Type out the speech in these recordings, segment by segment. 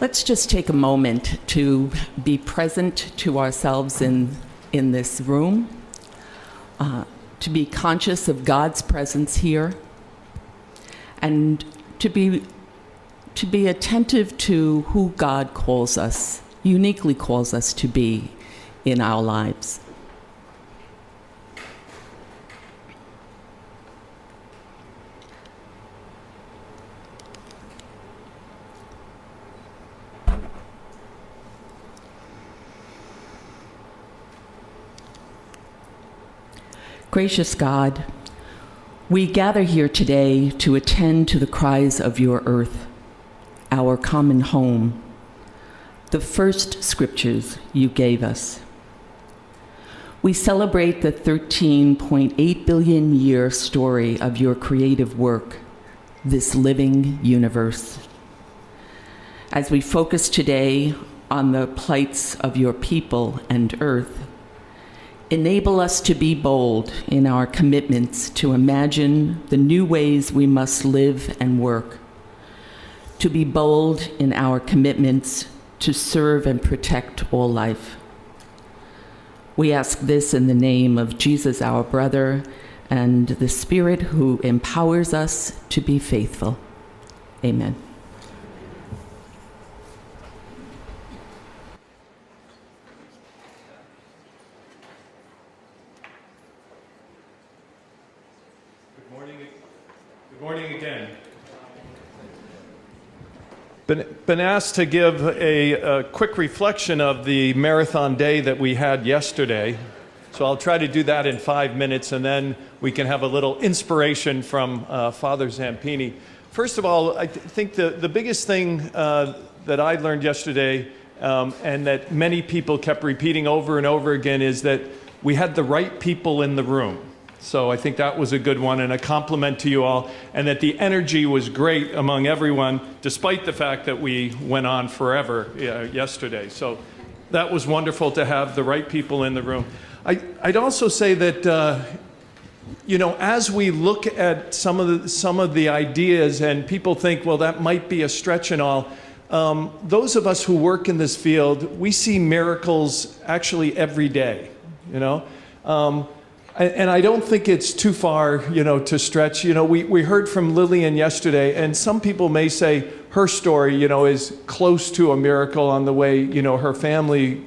Let's just take a moment to be present to ourselves in this room, to be conscious of God's presence here, and to be attentive to who God calls us, uniquely calls us to be in our lives. Gracious God, we gather here today to attend to the cries of your earth, our common home, the first scriptures you gave us. We celebrate the 13.8 billion year story of your creative work, this living universe. As we focus today on the plights of your people and earth, enable us to be bold in our commitments to imagine the new ways we must live and work, to be bold in our commitments to serve and protect all life. We ask this in the name of Jesus, our brother, and the Spirit who empowers us to be faithful. Amen. Good morning again. Been asked to give a quick reflection of the marathon day that we had yesterday. So I'll try to do that in 5 minutes, and then we can have a little inspiration from Father Zampini. First of all, I think the biggest thing that I learned yesterday, and that many people kept repeating over and over again, is that we had the right people in the room. So I think that was a good one and a compliment to you all, and that the energy was great among everyone, despite the fact that we went on forever yesterday. So that was wonderful to have the right people in the room. I'd also say that, as we look at some of the ideas and people think, well, that might be a stretch and all, those of us who work in this field, we see miracles actually every day, And I don't think it's too far, to stretch. We heard from Lillian yesterday, and some people may say her story, is close to a miracle on the way, her family,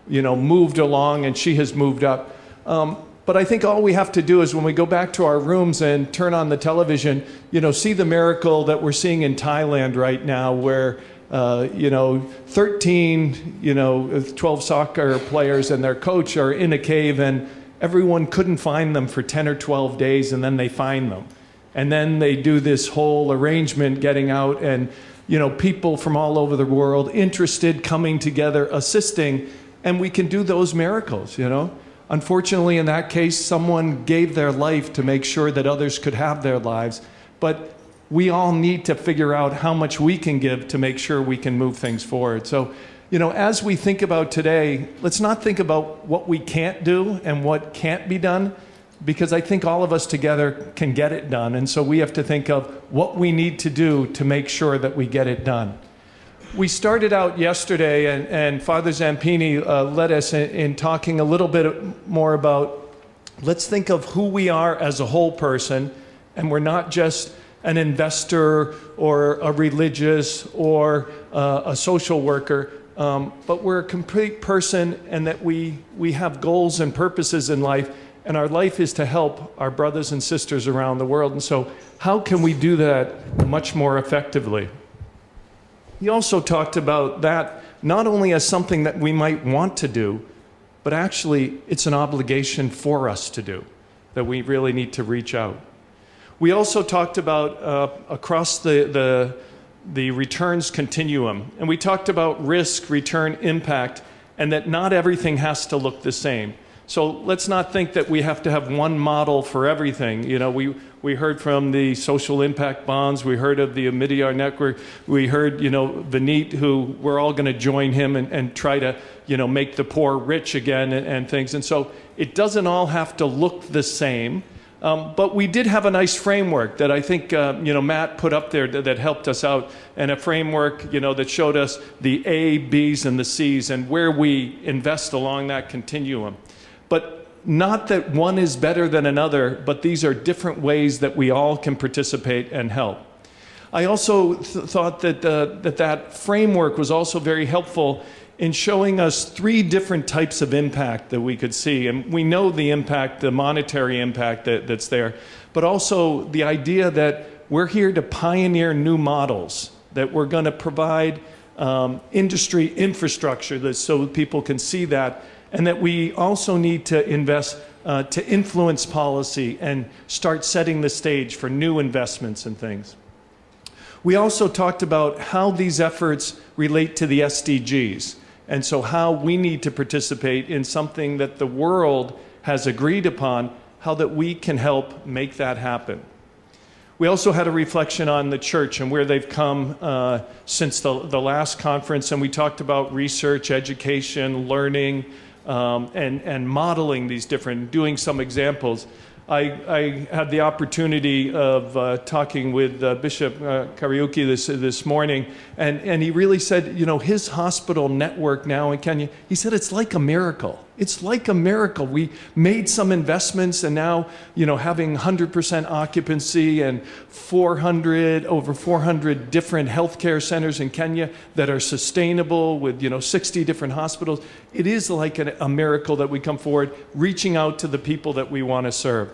moved along and she has moved up. But I think all we have to do is when we go back to our rooms and turn on the television, see the miracle that we're seeing in Thailand right now, where 12 soccer players and their coach are in a cave, and everyone couldn't find them for 10 or 12 days, and then they find them. And then they do this whole arrangement getting out, and people from all over the world interested, coming together, assisting, and we can do those miracles, Unfortunately, in that case, someone gave their life to make sure that others could have their lives. But we all need to figure out how much we can give to make sure we can move things forward. So, as we think about today, let's not think about what we can't do and what can't be done, because I think all of us together can get it done. And so we have to think of what we need to do to make sure that we get it done. We started out yesterday, and Father Zampini led us in talking a little bit more about, let's think of who we are as a whole person, and we're not just an investor or a religious or a social worker, but we're a complete person, and that we have goals and purposes in life, and our life is to help our brothers and sisters around the world. And so how can we do that much more effectively? He also talked about that not only as something that we might want to do, but actually it's an obligation for us to do, that we really need to reach out. We also talked about across the returns continuum, and we talked about risk, return, impact, and that not everything has to look the same. So let's not think that we have to have one model for everything. We heard from the social impact bonds, we heard of the Omidyar network, we heard, Vineet, who we're all going to join him and try to, make the poor rich again and things. And so it doesn't all have to look the same. But we did have a nice framework that I think Matt put up there that helped us out, and a framework that showed us the A, B's, and the C's, and where we invest along that continuum. But not that one is better than another, but these are different ways that we all can participate and help. I also thought that that framework was also very helpful in showing us 3 different types of impact that we could see. And we know the impact, the monetary impact that's there, but also the idea that we're here to pioneer new models, that we're going to provide industry infrastructure so people can see that, and that we also need to invest to influence policy and start setting the stage for new investments and things. We also talked about how these efforts relate to the SDGs. And so how we need to participate in something that the world has agreed upon, how that we can help make that happen. We also had a reflection on the church and where they've come since the last conference, and we talked about research, education, learning, and modeling these different, doing some examples. I had the opportunity of talking with Bishop Kariuki this morning, and he really said, his hospital network now in Kenya, he said it's like a miracle. It's like a miracle. We made some investments, and now, having 100% occupancy and over 400 different healthcare centers in Kenya that are sustainable with, 60 different hospitals. It is like a miracle that we come forward, reaching out to the people that we want to serve.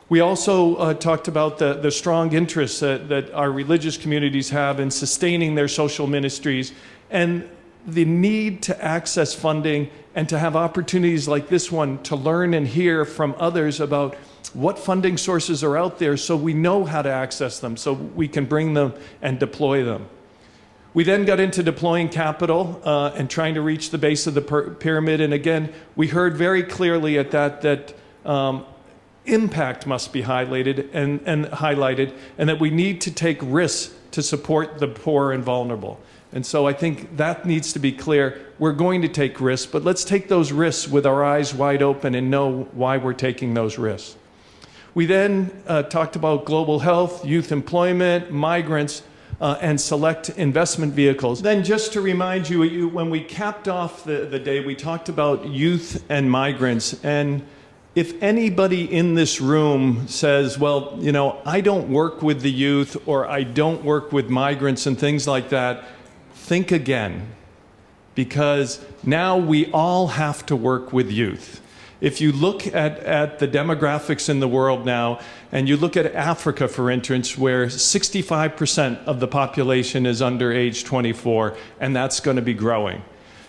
We also talked about the strong interests that our religious communities have in sustaining their social ministries, and the need to access funding and to have opportunities like this one to learn and hear from others about what funding sources are out there so we know how to access them, so we can bring them and deploy them. We then got into deploying capital and trying to reach the base of the pyramid, and again, we heard very clearly at that impact must be highlighted, and that we need to take risks to support the poor and vulnerable. And so I think that needs to be clear. We're going to take risks, but let's take those risks with our eyes wide open and know why we're taking those risks. We then talked about global health, youth employment, migrants, and select investment vehicles. Then just to remind you, when we capped off the day, we talked about youth and migrants. And if anybody in this room says, well, I don't work with the youth, or I don't work with migrants and things like that, think again, because now we all have to work with youth. If you look at the demographics in the world now, and you look at Africa, for instance, where 65% of the population is under age 24, and that's going to be growing.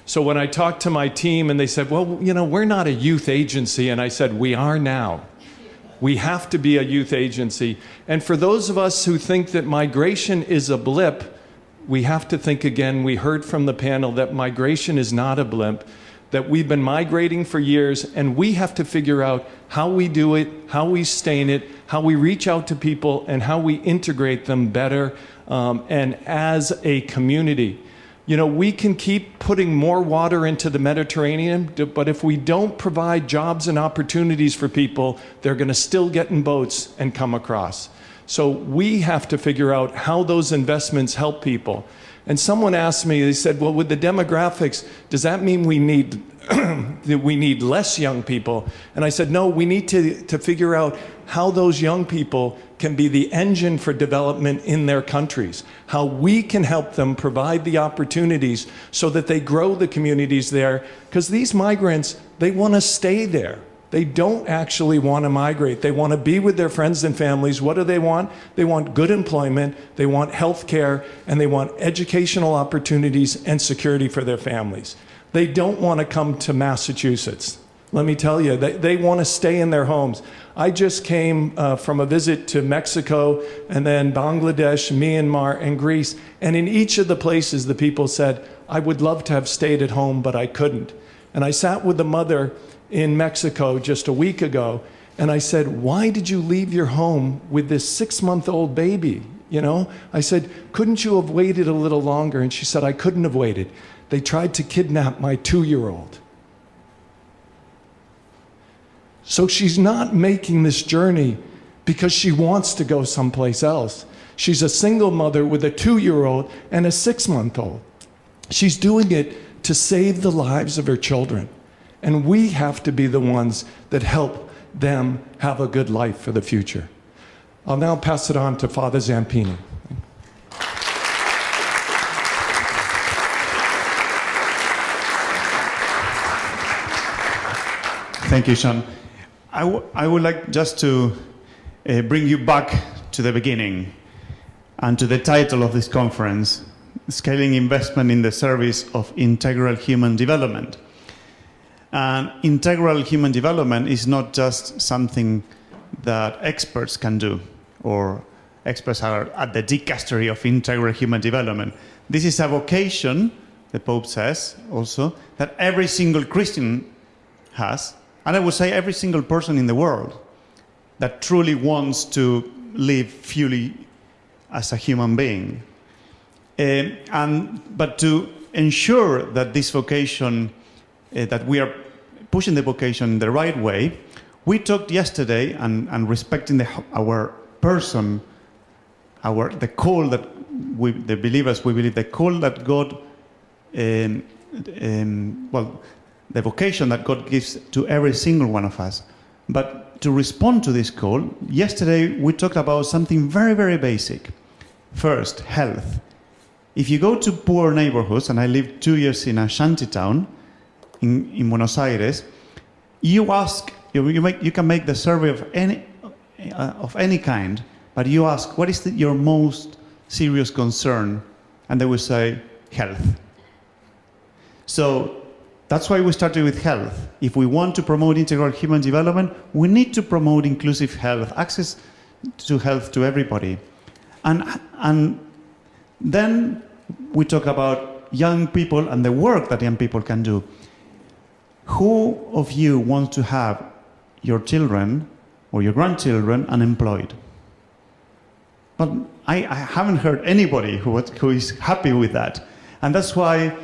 So when I talked to my team and they said, well, we're not a youth agency, and I said, we are now. We have to be a youth agency. And for those of us who think that migration is a blip, we have to think again. We heard from the panel that migration is not a blip, that we've been migrating for years, and we have to figure out how we do it, how we sustain it, how we reach out to people, and how we integrate them better and as a community. We can keep putting more water into the Mediterranean, but if we don't provide jobs and opportunities for people, they're going to still get in boats and come across. So we have to figure out how those investments help people. And someone asked me, they said, well, with the demographics, does that mean we need less young people? And I said, no, we need to figure out how those young people can be the engine for development in their countries, how we can help them provide the opportunities so that they grow the communities there. Because these migrants, they want to stay there. They don't actually want to migrate. They want to be with their friends and families. What do they want? They want good employment, they want health care, and they want educational opportunities and security for their families. They don't want to come to Massachusetts. Let me tell you, they want to stay in their homes. I just came from a visit to Mexico and then Bangladesh, Myanmar, and Greece. And in each of the places, the people said, I would love to have stayed at home, but I couldn't. And I sat with the mother in Mexico just a week ago, and I said, why did you leave your home with this 6-month-old baby? I said, couldn't you have waited a little longer? And she said, I couldn't have waited. They tried to kidnap my 2-year-old. So she's not making this journey because she wants to go someplace else. She's a single mother with a 2-year-old and a 6-month-old. She's doing it to save the lives of her children. And we have to be the ones that help them have a good life for the future. I'll now pass it on to Father Zampini. Thank you, Sean. I would like just to bring you back to the beginning and to the title of this conference, Scaling Investment in the Service of Integral Human Development. And integral human development is not just something that experts can do, or experts are at the dicastery of integral human development. This is a vocation, the Pope says also, that every single Christian has, and I would say every single person in the world that truly wants to live fully as a human being. But to ensure that this vocation, that we are pushing the vocation in the right way, we talked yesterday, and respecting our person, the call that the believers, we believe the call that God, the vocation that God gives to every single one of us. But to respond to this call, yesterday we talked about something very, very basic. First, health. If you go to poor neighborhoods, and I lived 2 years in a shanty town in Buenos Aires, you can make the survey of any kind, but you ask, what is your most serious concern? And they will say, health. So that's why we started with health. If we want to promote integral human development, we need to promote inclusive health, access to health to everybody. And then we talk about young people and the work that young people can do. Who of you wants to have your children or your grandchildren unemployed? But I haven't heard anybody who is happy with that. And that's why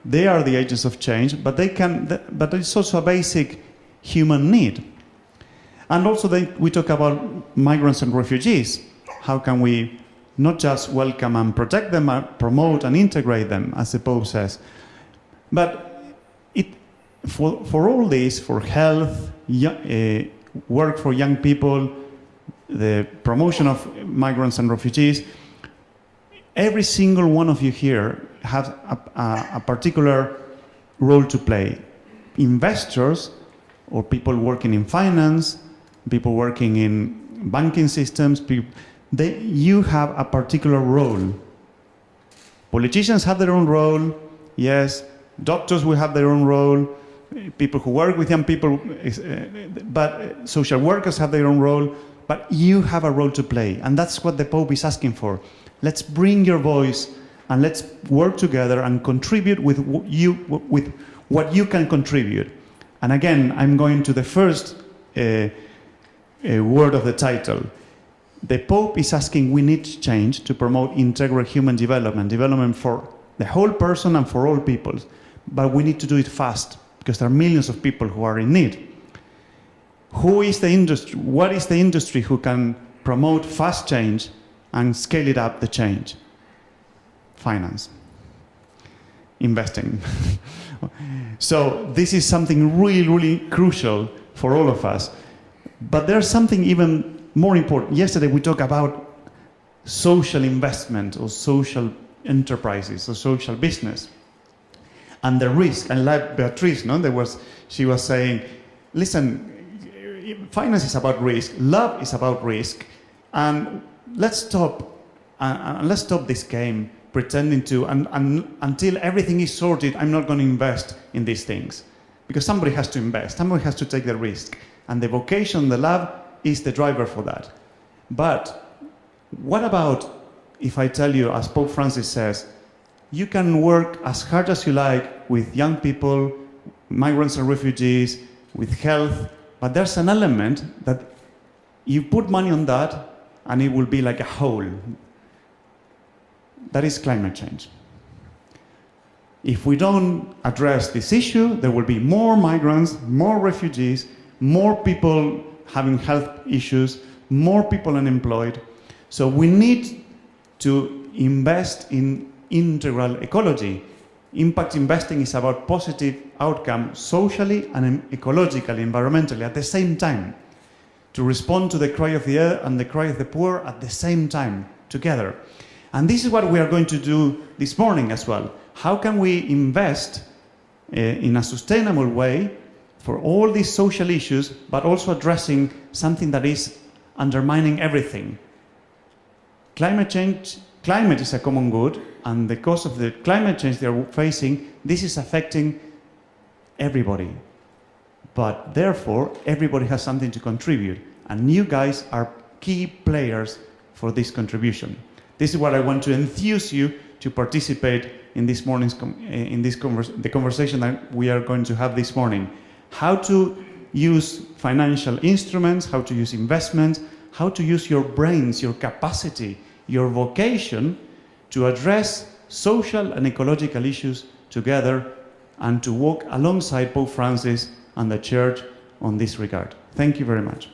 they are the agents of change, but it's also a basic human need. And also we talk about migrants and refugees. How can we not just welcome and protect them, but promote and integrate them, as the Pope says. But for all this, for health, work for young people, the promotion of migrants and refugees, every single one of you here has a particular role to play. Investors, or people working in finance, people working in banking systems, you have a particular role. Politicians have their own role, yes. Doctors will have their own role. People who work with young people, but social workers have their own role. But you have a role to play, and that's what the Pope is asking for. Let's bring your voice, and let's work together and contribute with what you can contribute. And again, I'm going to the first word of the title. The Pope is asking we need change to promote integral human development for the whole person and for all people. But we need to do it fast, because there are millions of people who are in need. Who is the industry? What is the industry who can promote fast change and scale it up, the change? Finance. Investing. So this is something really, really crucial for all of us. But there's something even more important. Yesterday we talked about social investment or social enterprises or social business. And the risk, and like Beatrice, she was saying, listen, finance is about risk, love is about risk, and let's stop this game pretending to, until everything is sorted, I'm not going to invest in these things. Because somebody has to invest, somebody has to take the risk. And the vocation, the love, is the driver for that. But what about if I tell you, as Pope Francis says, you can work as hard as you like with young people, migrants and refugees, with health, but there's an element that you put money on that and it will be like a hole. That is climate change. If we don't address this issue, there will be more migrants, more refugees, more people having health issues, more people unemployed. So we need to invest in integral ecology. Impact investing is about positive outcome socially and ecologically, environmentally at the same time, to respond to the cry of the earth and the cry of the poor at the same time, together. And this is what we are going to do this morning as well. How can we invest in a sustainable way for all these social issues, but also addressing something that is undermining everything? Climate change. Climate is a common good, and because of the climate change they are facing, this is affecting everybody. But therefore, everybody has something to contribute, and you guys are key players for this contribution. This is what I want to enthuse you to participate in this morning's the conversation that we are going to have this morning. How to use financial instruments, how to use investments, how to use your brains, your capacity, your vocation to address social and ecological issues together and to walk alongside Pope Francis and the Church on this regard. Thank you very much.